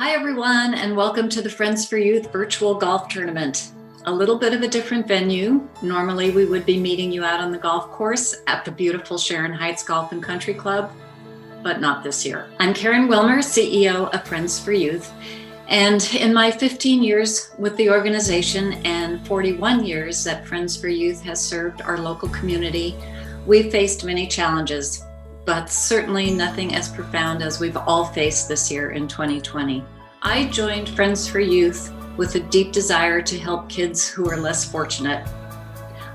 Hi, everyone, and welcome to the Friends for Youth virtual golf tournament. A little bit of a different venue. Normally, we would be meeting you out on the golf course at the beautiful Sharon Heights Golf and Country Club, but not this year. I'm Karen Wilmer, CEO of Friends for Youth, and in my 15 years with the organization and 41 years that Friends for Youth has served our local community, we've faced many challenges, but certainly nothing as profound as we've all faced this year in 2020. I joined Friends for Youth with a deep desire to help kids who are less fortunate.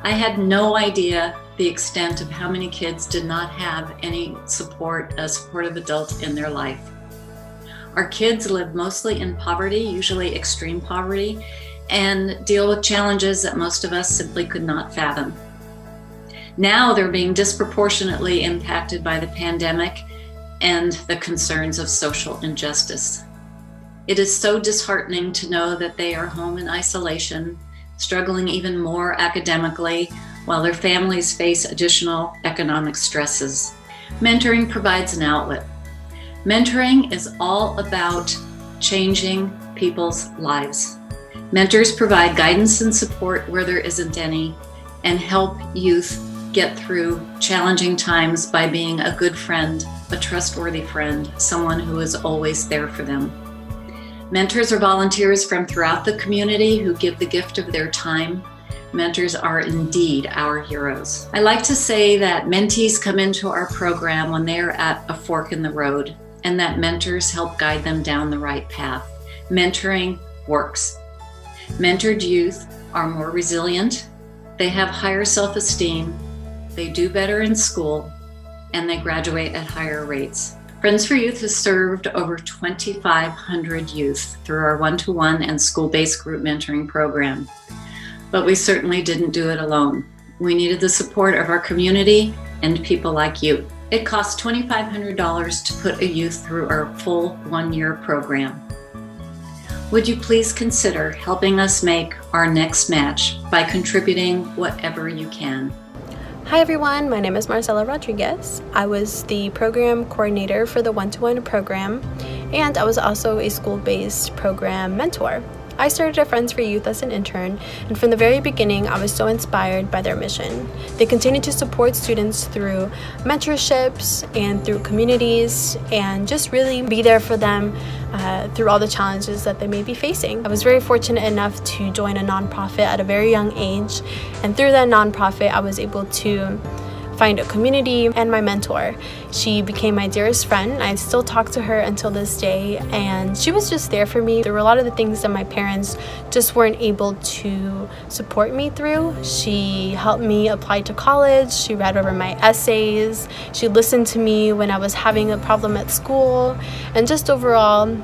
I had no idea the extent of how many kids did not have any support, a supportive adult in their life. Our kids live mostly in poverty, usually extreme poverty, and deal with challenges that most of us simply could not fathom. Now they're being disproportionately impacted by the pandemic and the concerns of social injustice. It is so disheartening to know that they are home in isolation, struggling even more academically, while their families face additional economic stresses. Mentoring provides an outlet. Mentoring is all about changing people's lives. Mentors provide guidance and support where there isn't any, and help youth get through challenging times by being a good friend, a trustworthy friend, someone who is always there for them. Mentors are volunteers from throughout the community who give the gift of their time. Mentors are indeed our heroes. I like to say that mentees come into our program when they are at a fork in the road, and that mentors help guide them down the right path. Mentoring works. Mentored youth are more resilient, they have higher self-esteem, they do better in school, and they graduate at higher rates. Friends for Youth has served over 2,500 youth through our one-to-one and school-based group mentoring program. But we certainly didn't do it alone. We needed the support of our community and people like you. It costs $2,500 to put a youth through our full one-year program. Would you please consider helping us make our next match by contributing whatever you can? Hi everyone, my name is Marcela Rodriguez. I was the program coordinator for the one-to-one program, and I was also a school-based program mentor. I started at Friends for Youth as an intern, and from the very beginning, I was so inspired by their mission. They continue to support students through mentorships and through communities, and just really be there for them through all the challenges that they may be facing. I was very fortunate enough to join a nonprofit at a very young age, and through that nonprofit, I was able to find a community and my mentor. She became my dearest friend. I still talk to her until this day, and she was just there for me. There were a lot of the things that my parents just weren't able to support me through. She helped me apply to college. She read over my essays. She listened to me when I was having a problem at school, and just overall,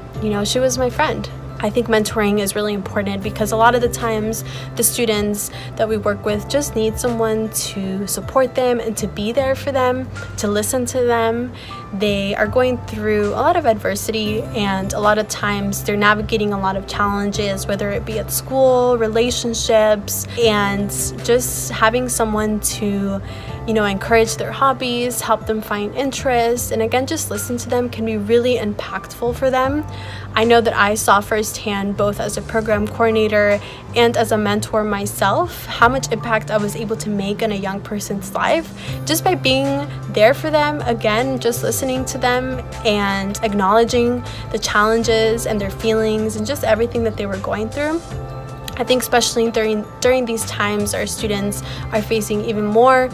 she was my friend. I think mentoring is really important because a lot of the times the students that we work with just need someone to support them and to be there for them, to listen to them. They are going through a lot of adversity, and a lot of times they're navigating a lot of challenges, whether it be at school, relationships, and just having someone to encourage their hobbies, help them find interests, and again, just listen to them can be really impactful for them. I know that I saw firsthand, both as a program coordinator and as a mentor myself, how much impact I was able to make in a young person's life just by being there for them, again, just listening to them and acknowledging the challenges and their feelings and just everything that they were going through. I think especially during these times, our students are facing even more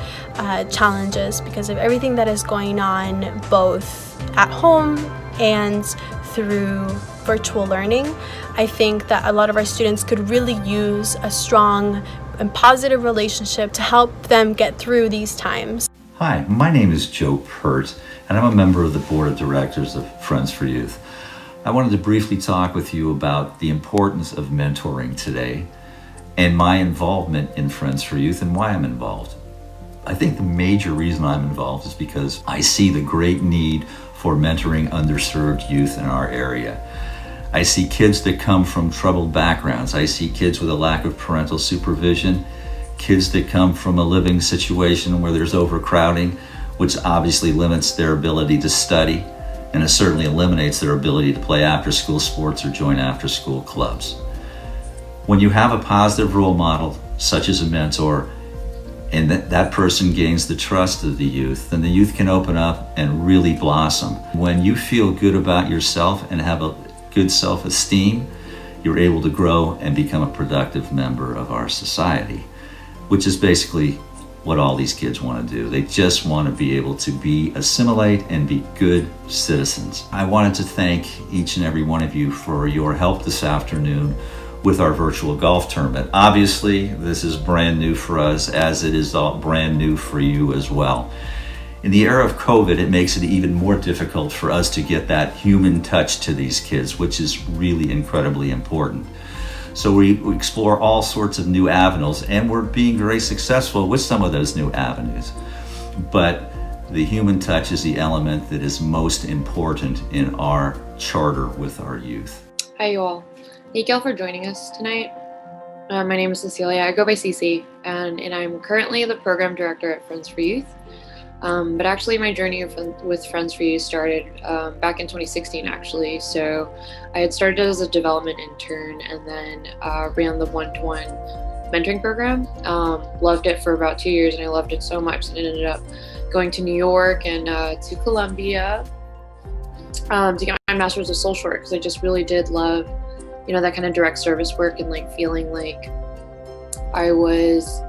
challenges because of everything that is going on, both at home and through virtual learning. I think that a lot of our students could really use a strong and positive relationship to help them get through these times. Hi, my name is Joe Pert, and I'm a member of the Board of Directors of Friends for Youth. I wanted to briefly talk with you about the importance of mentoring today and my involvement in Friends for Youth and why I'm involved. I think the major reason I'm involved is because I see the great need for mentoring underserved youth in our area. I see kids that come from troubled backgrounds. I see kids with a lack of parental supervision, kids that come from a living situation where there's overcrowding, which obviously limits their ability to study. and it certainly eliminates their ability to play after-school sports or join after-school clubs. When you have a positive role model, such as a mentor, and that person gains the trust of the youth, then the youth can open up and really blossom. When you feel good about yourself and have a good self-esteem, you're able to grow and become a productive member of our society, which is basically what all these kids want to do. They just want to be able to assimilate and be good citizens. I wanted to thank each and every one of you for your help this afternoon with our virtual golf tournament. Obviously, this is brand new for us, as it is all brand new for you as well. In the era of COVID, it makes it even more difficult for us to get that human touch to these kids, which is really incredibly important. So we explore all sorts of new avenues, and we're being very successful with some of those new avenues. But the human touch is the element that is most important in our charter with our youth. Hi, you all. Thank you all for joining us tonight. My name is Cecilia. I go by Cece, and I'm currently the program director at Friends for Youth. But actually, my journey with Friends for Youth started back in 2016, actually. So I had started as a development intern and then ran the one-to-one mentoring program. Loved it for about 2 years, and I loved it so much that I ended up going to New York and to Columbia to get my master's of social work, because I just really did love, that kind of direct service work and like feeling like I was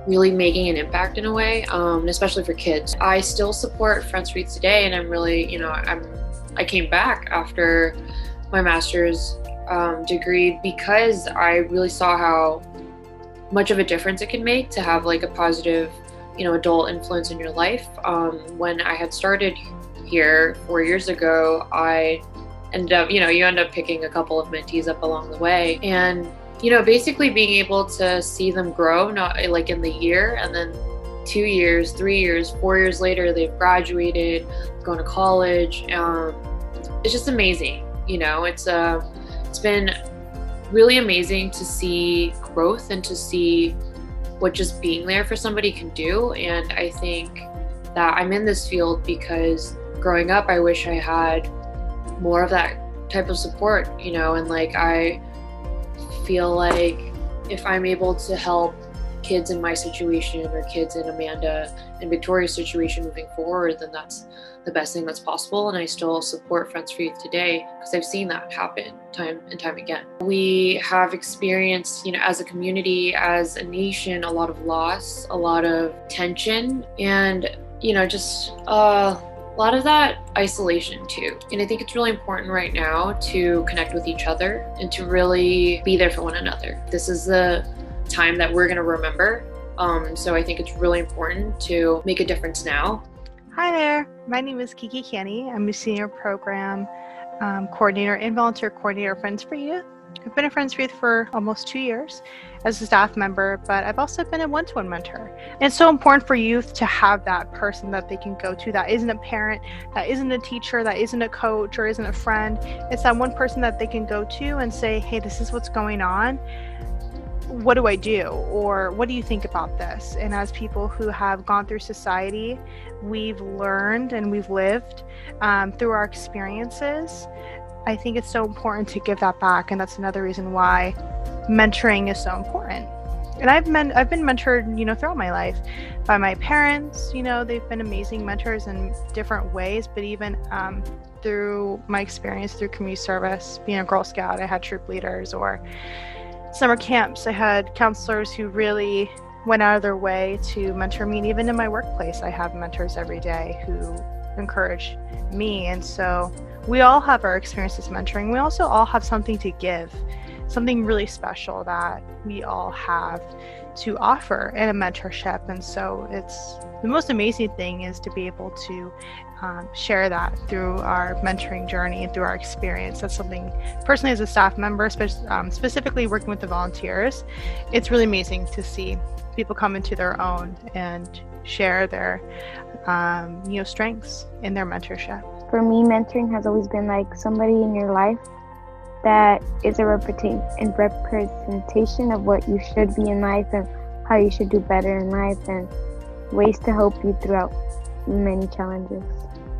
really making an impact in a way, especially for kids. I still support Friends for Youth today, and I'm really, I came back after my master's degree because I really saw how much of a difference it can make to have like a positive, adult influence in your life. When I had started here 4 years ago, I ended up, you end up picking a couple of mentees up along the way, and basically being able to see them grow, not like in the year, and then 2 years, 3 years, 4 years later, they've graduated, going to college. It's just amazing. It's been really amazing to see growth and to see what just being there for somebody can do. And I think that I'm in this field because growing up, I wish I had more of that type of support, and like I feel like if I'm able to help kids in my situation or kids in Amanda and Victoria's situation moving forward, then that's the best thing that's possible. And I still support Friends for Youth today because I've seen that happen time and time again. We have experienced, as a community, as a nation, a lot of loss, a lot of tension, and, just a lot of that isolation too. And I think it's really important right now to connect with each other and to really be there for one another. This is the time that we're going to remember. So I think it's really important to make a difference now. Hi there, my name is Kiki Canny. I'm a senior program coordinator and volunteer coordinator at Friends for Youth. I've been at Friends for Youth for almost 2 years as a staff member, but I've also been a one-to-one mentor. And it's so important for youth to have that person that they can go to that isn't a parent, that isn't a teacher, that isn't a coach, or isn't a friend. It's that one person that they can go to and say, hey, this is what's going on. What do I do? Or what do you think about this? And as people who have gone through society, we've learned and we've lived through our experiences. I think it's so important to give that back, and that's another reason why mentoring is so important. And I've been mentored, throughout my life by my parents. They've been amazing mentors in different ways, but even through my experience through community service, being a Girl Scout, I had troop leaders, or summer camps, I had counselors who really went out of their way to mentor me. And even in my workplace, I have mentors every day who encourage me. And so we all have our experiences mentoring. We also all have something to give, something really special that we all have to offer in a mentorship. And so it's the most amazing thing is to be able to share that through our mentoring journey and through our experience. That's something personally as a staff member, specifically working with the volunteers, it's really amazing to see people come into their own and share their strengths in their mentorship. For me, mentoring has always been like somebody in your life that is a representation of what you should be in life and how you should do better in life and ways to help you throughout many challenges.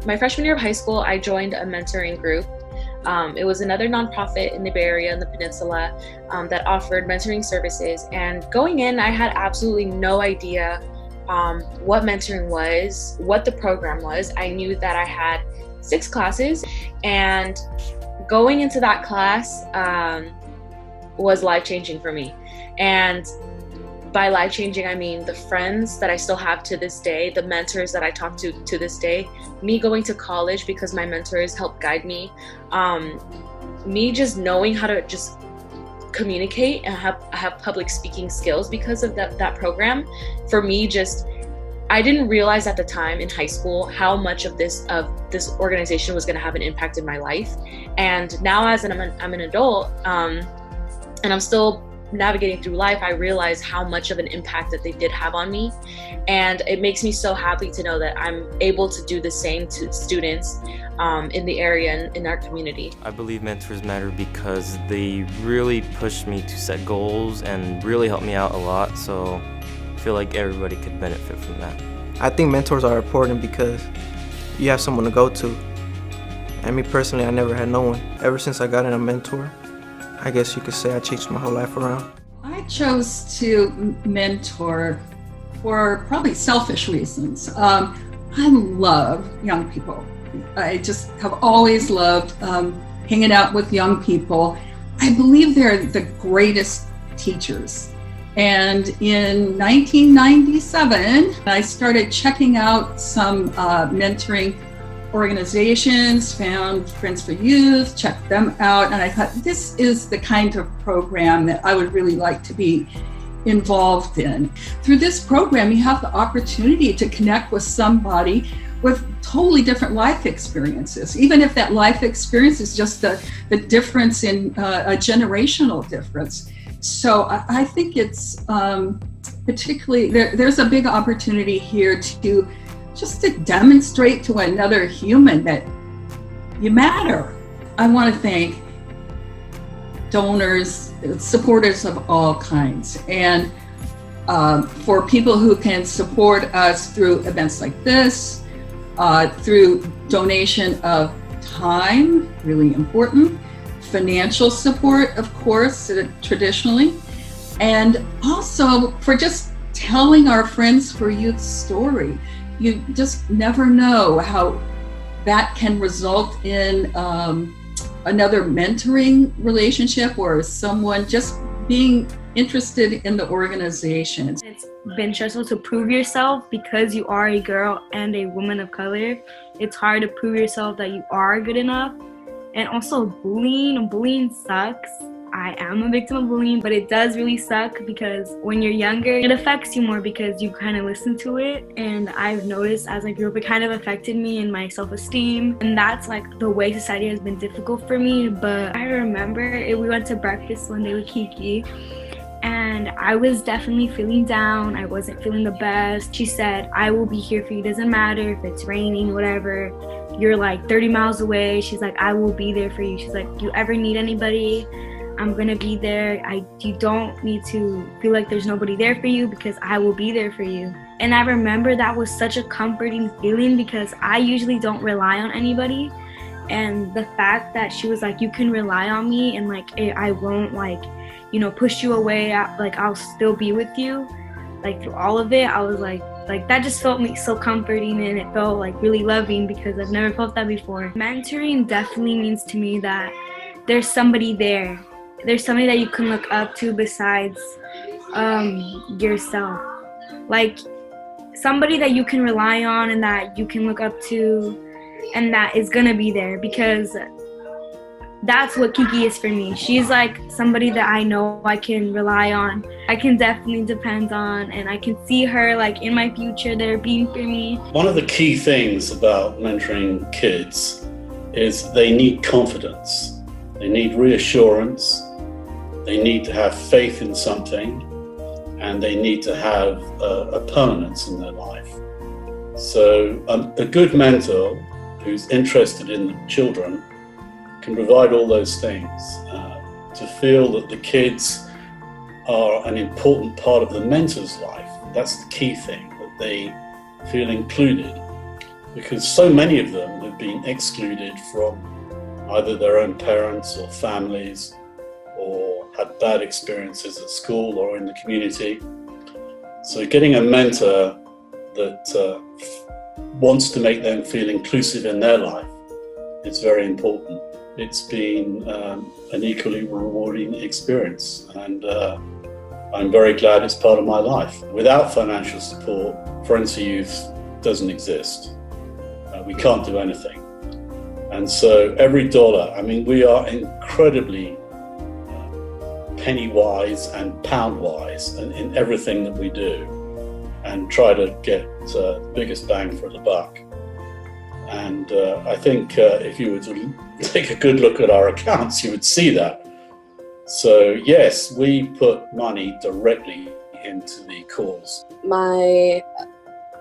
My freshman year of high school, I joined a mentoring group. It was another nonprofit in the Bay Area and the Peninsula that offered mentoring services. And going in, I had absolutely no idea what mentoring was, what the program was. I knew that I had 6 classes, and going into that class was life-changing for me. And by life-changing, I mean the friends that I still have to this day, the mentors that I talk to this day, me going to college because my mentors helped guide me, me just knowing how to just communicate and have public speaking skills because of that program. For me, I didn't realize at the time in high school how much of this organization was going to have an impact in my life. And now as I'm an adult, and I'm still navigating through life, I realize how much of an impact that they did have on me. And it makes me so happy to know that I'm able to do the same to students in the area and in our community. I believe mentors matter because they really push me to set goals and really help me out a lot. So I feel like everybody could benefit from that. I think mentors are important because you have someone to go to. And me personally, I never had no one. Ever since I got in a mentor, I guess you could say I changed my whole life around. I chose to mentor for probably selfish reasons. I love young people. I just have always loved hanging out with young people. I believe they're the greatest teachers. And in 1997, I started checking out some mentoring organizations, found Friends for Youth, checked them out, and I thought this is the kind of program that I would really like to be involved in. Through this program, you have the opportunity to connect with somebody with totally different life experiences, even if that life experience is just the difference in a generational difference. So I think it's particularly, there's a big opportunity here to demonstrate to another human that you matter. I want to thank donors, supporters of all kinds, and for people who can support us through events like this, through donation of time, really important, financial support, of course, traditionally, and also for just telling our Friends for Youth story. You just never know how that can result in another mentoring relationship or someone just being interested in the organization. It's been stressful to prove yourself because you are a girl and a woman of color. It's hard to prove yourself that you are good enough. And also bullying sucks. I am a victim of bullying, but it does really suck because when you're younger, it affects you more because you kind of listen to it. And I've noticed as I grew up, it kind of affected me and my self-esteem. And that's like the way society has been difficult for me. But I remember we went to breakfast one day with Kiki, and I was definitely feeling down. I wasn't feeling the best. She said, I will be here for you. Doesn't matter if it's raining, whatever. You're like 30 miles away. She's like, I will be there for you. She's like, you ever need anybody, I'm gonna be there. You don't need to feel like there's nobody there for you because I will be there for you. And I remember that was such a comforting feeling because I usually don't rely on anybody. And the fact that she was like, you can rely on me and like, I won't like, push you away. I'll still be with you. Like through all of it, I was like that just felt me so comforting, and it felt like really loving because I've never felt that before. Mentoring definitely means to me that there's somebody there. There's somebody that you can look up to besides yourself. Like somebody that you can rely on and that you can look up to and that is gonna be there, because that's what Kiki is for me. She's like somebody that I know I can rely on. I can definitely depend on, and I can see her like in my future there being for me. One of the key things about mentoring kids is they need confidence. They need reassurance. They need to have faith in something, and they need to have a permanence in their life. So a good mentor who's interested in the children can provide all those things. To feel that the kids are an important part of the mentor's life, that's the key thing, that they feel included. because so many of them have been excluded from either their own parents or families, or had bad experiences at school or in the community. So getting a mentor that wants to make them feel inclusive in their life is very important. It's been an equally rewarding experience, and I'm very glad it's part of my life. Without financial support, Friends for Youth doesn't exist. We can't do anything. And so every dollar, I mean, we are incredibly penny wise and pound wise in everything that we do, and try to get the biggest bang for the buck. And I think if you were to take a good look at our accounts, you would see that. So yes, we put money directly into the cause. My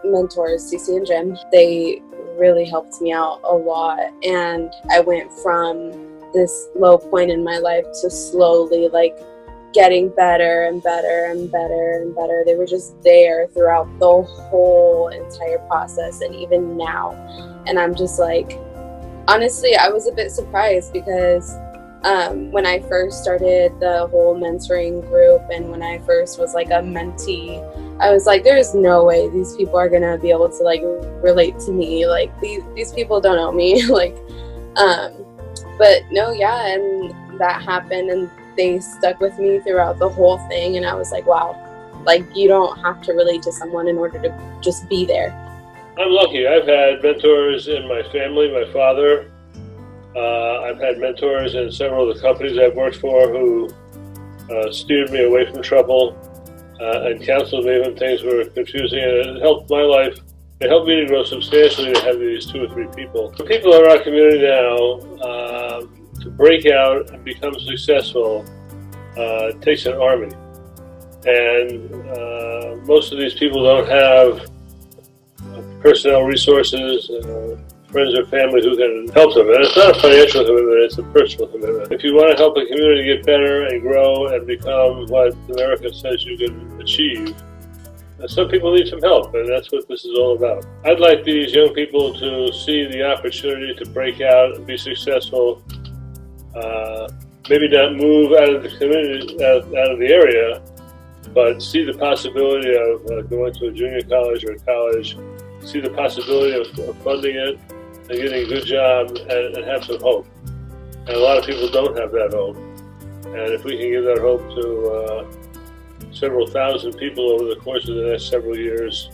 mentors, Cece and Jim, they really helped me out a lot. And I went from this low point in my life to slowly getting better and better and better and better. They were just there throughout the whole entire process, and even now. And I'm just honestly, I was a bit surprised because when I first started the whole mentoring group, and when I first was a mentee, I was there's no way these people are gonna be able to relate to me. These people don't know me. But no, yeah, and that happened, and they stuck with me throughout the whole thing. And I was wow, you don't have to relate to someone in order to just be there. I'm lucky. I've had mentors in my family, my father. I've had mentors in several of the companies I've worked for who steered me away from trouble and counseled me when things were confusing, and it helped my life. It helped me to grow substantially to have these 2 or 3 people. The people in our community now, to break out and become successful, takes an army. And most of these people don't have personnel resources, friends or family who can help them. And it's not a financial commitment, it's a personal commitment. If you want to help a community get better and grow and become what America says you can achieve, some people need some help, and that's what this is all about. I'd like these young people to see the opportunity to break out and be successful. Maybe not move out of the community, out of the area, but see the possibility of going to a junior college or a college, see the possibility of funding it and getting a good job and have some hope. And a lot of people don't have that hope. And if we can give that hope to several thousand people over the course of the next several years,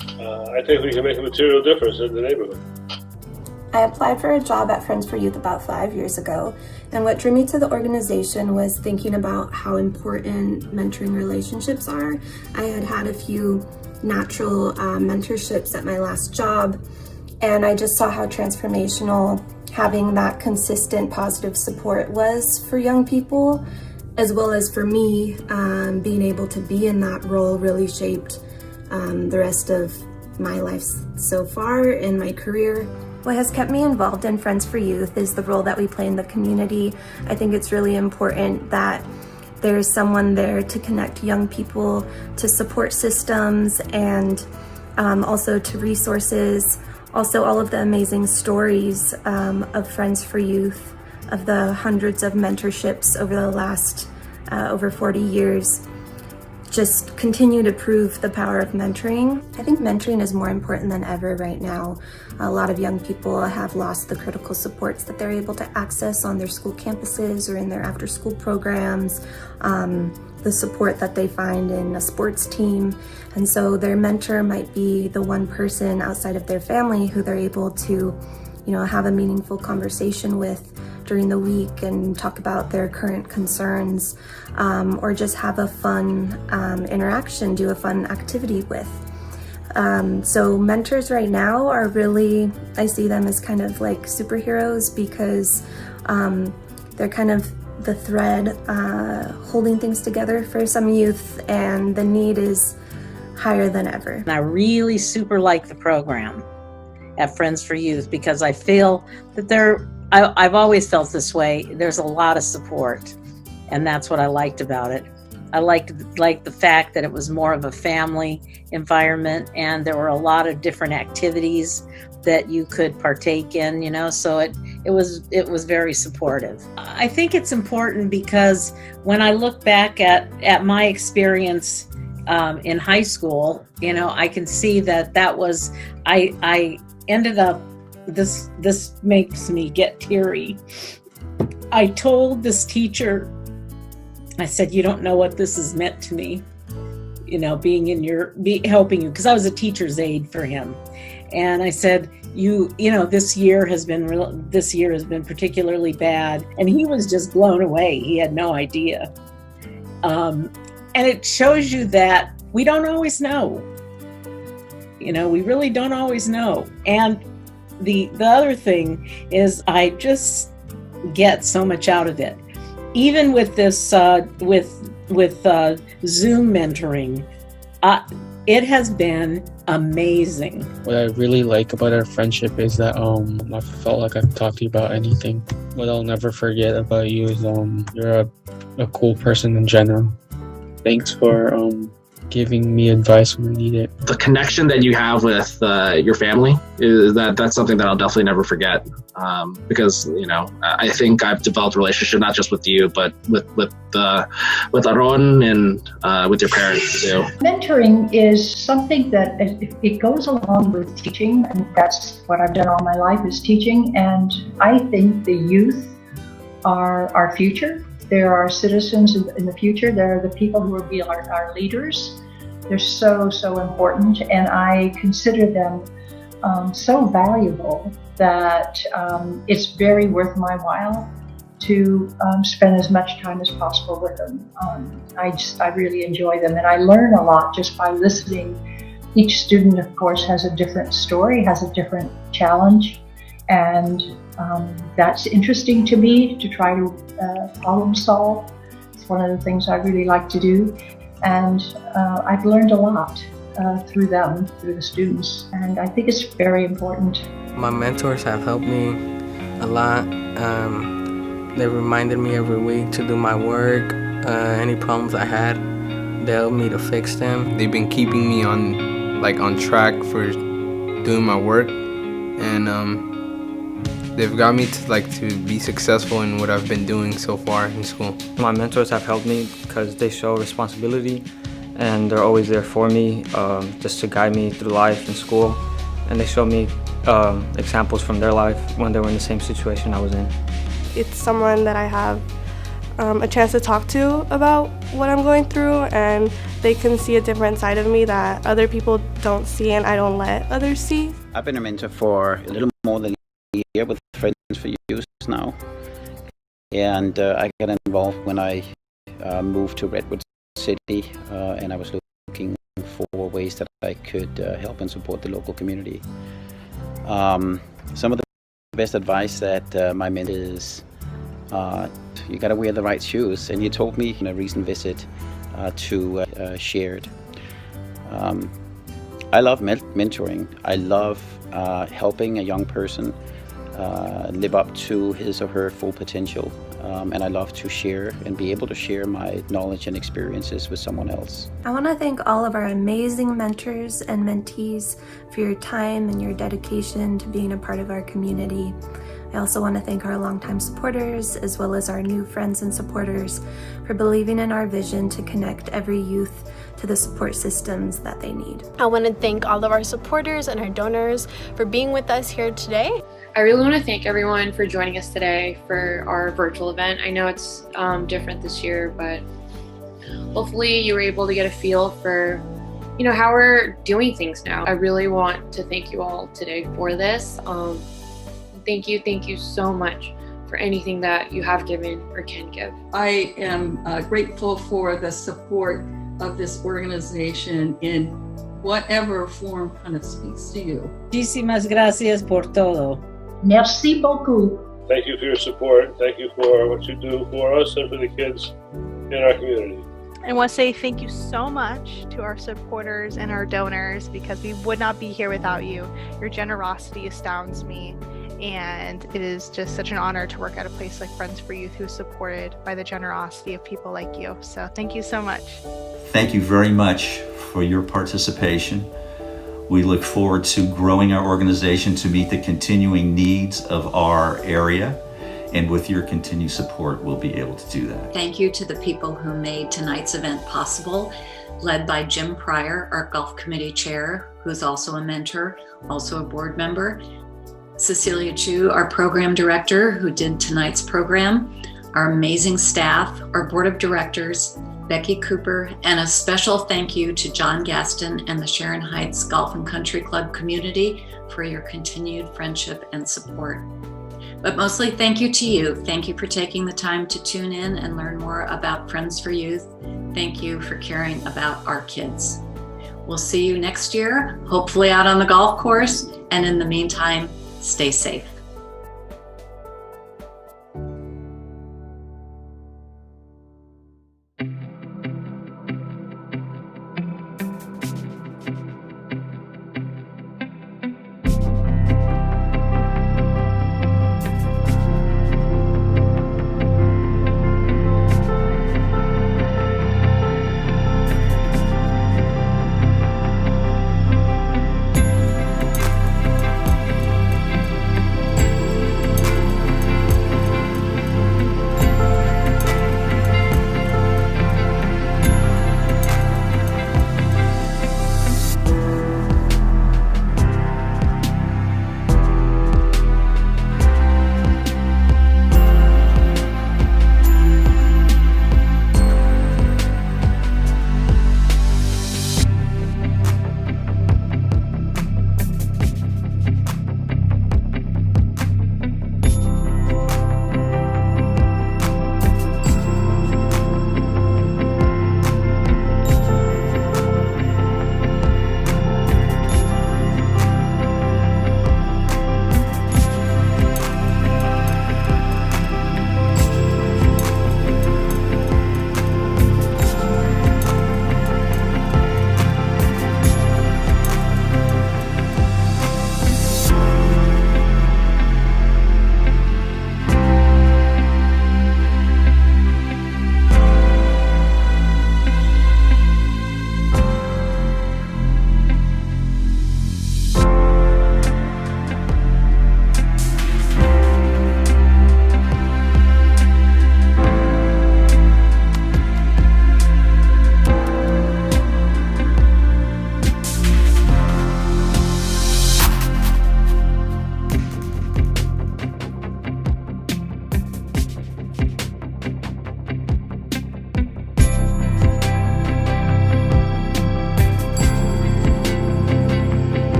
I think we can make a material difference in the neighborhood. I applied for a job at Friends for Youth about 5 years ago, and what drew me to the organization was thinking about how important mentoring relationships are. I had had a few natural mentorships at my last job, and I just saw how transformational having that consistent positive support was for young people, as well as for me. Being able to be in that role really shaped the rest of my life so far in my career. What has kept me involved in Friends for Youth is the role that we play in the community. I think it's really important that there's someone there to connect young people to support systems and also to resources. Also, all of the amazing stories of Friends for Youth, of the hundreds of mentorships over the last over 40 years, just continue to prove the power of mentoring. I think mentoring is more important than ever right now. A lot of young people have lost the critical supports that they're able to access on their school campuses or in their after-school programs, the support that they find in a sports team. And so their mentor might be the one person outside of their family who they're able to, have a meaningful conversation with during the week and talk about their current concerns, or just have a fun interaction, do a fun activity with. So mentors right now are really, I see them as kind of like superheroes because they're kind of the thread holding things together for some youth, and the need is higher than ever. And I really super like the program at Friends for Youth because I feel that I've always felt this way. There's a lot of support, and that's what I liked about it. I liked the fact that it was more of a family environment, and there were a lot of different activities that you could partake in, you know, so it was very supportive. I think it's important because when I look back at my experience in high school, you know, I can see that was, I ended up, this makes me get teary. I told this teacher, I said, you don't know what this has meant to me, you know, helping you, because I was a teacher's aide for him. And I said, you know, this year has been particularly bad. And he was just blown away. He had no idea. And it shows you that we don't always know. You know, we really don't always know. And the other thing is I just get so much out of it. Even with this, with Zoom mentoring, it has been amazing. What I really like about our friendship is that I felt like I could talk to you about anything. What I'll never forget about you is you're a cool person in general. Thanks for giving me advice when I need it. The connection that you have with your family that's something that I'll definitely never forget. Because you know, I think I've developed a relationship not just with you, but with Aron and with your parents too. Mentoring is something that it goes along with teaching, and that's what I've done all my life is teaching. And I think the youth are our future. They're our citizens in the future. They're the people who will be our leaders. They're so important, and I consider them so valuable that it's very worth my while to spend as much time as possible with them. I really enjoy them, and I learn a lot just by listening. Each student, of course, has a different story, has a different challenge, and that's interesting to me to try to problem solve. It's one of the things I really like to do, and I've learned a lot through them, through the students, and I think it's very important. My mentors have helped me a lot. They reminded me every week to do my work. Any problems I had, they helped me to fix them. They've been keeping me on track for doing my work, and they've got me to be successful in what I've been doing so far in school. My mentors have helped me because they show responsibility and they're always there for me, just to guide me through life and school. And they show me examples from their life when they were in the same situation I was in. It's someone that I have a chance to talk to about what I'm going through, and they can see a different side of me that other people don't see and I don't let others see. I've been a mentor for a little more than a year with Friends for Youth now, and I got involved when I moved to Redwood City, and I was looking for ways that I could help and support the local community. Some of the best advice that my mentor is, you got to wear the right shoes, and he told me in a recent visit to Shared. I love mentoring. I love helping a young person live up to his or her full potential, and I love to share and be able to share my knowledge and experiences with someone else. I want to thank all of our amazing mentors and mentees for your time and your dedication to being a part of our community. I also want to thank our longtime supporters as well as our new friends and supporters for believing in our vision to connect every youth to the support systems that they need. I want to thank all of our supporters and our donors for being with us here today. I really want to thank everyone for joining us today for our virtual event. I know it's different this year, but hopefully you were able to get a feel for, you know, how we're doing things now. I really want to thank you all today for this. Thank you so much for anything that you have given or can give. I am grateful for the support of this organization in whatever form kind of speaks to you. Muchísimas gracias por todo. Merci beaucoup. Thank you for your support. Thank you for what you do for us and for the kids in our community. I want to say thank you so much to our supporters and our donors, because we would not be here without you. Your generosity astounds me, and it is just such an honor to work at a place like Friends for Youth, who is supported by the generosity of people like you. So thank you so much. Thank you very much for your participation. We look forward to growing our organization to meet the continuing needs of our area. And with your continued support, we'll be able to do that. Thank you to the people who made tonight's event possible, led by Jim Pryor, our Golf Committee Chair, who's also a mentor, also a board member. Cecilia Chu, our Program Director, who did tonight's program. Our amazing staff, our Board of Directors, Becky Cooper, and a special thank you to John Gaston and the Sharon Heights Golf and Country Club community for your continued friendship and support. But mostly thank you to you. Thank you for taking the time to tune in and learn more about Friends for Youth. Thank you for caring about our kids. We'll see you next year, hopefully out on the golf course. And in the meantime, stay safe.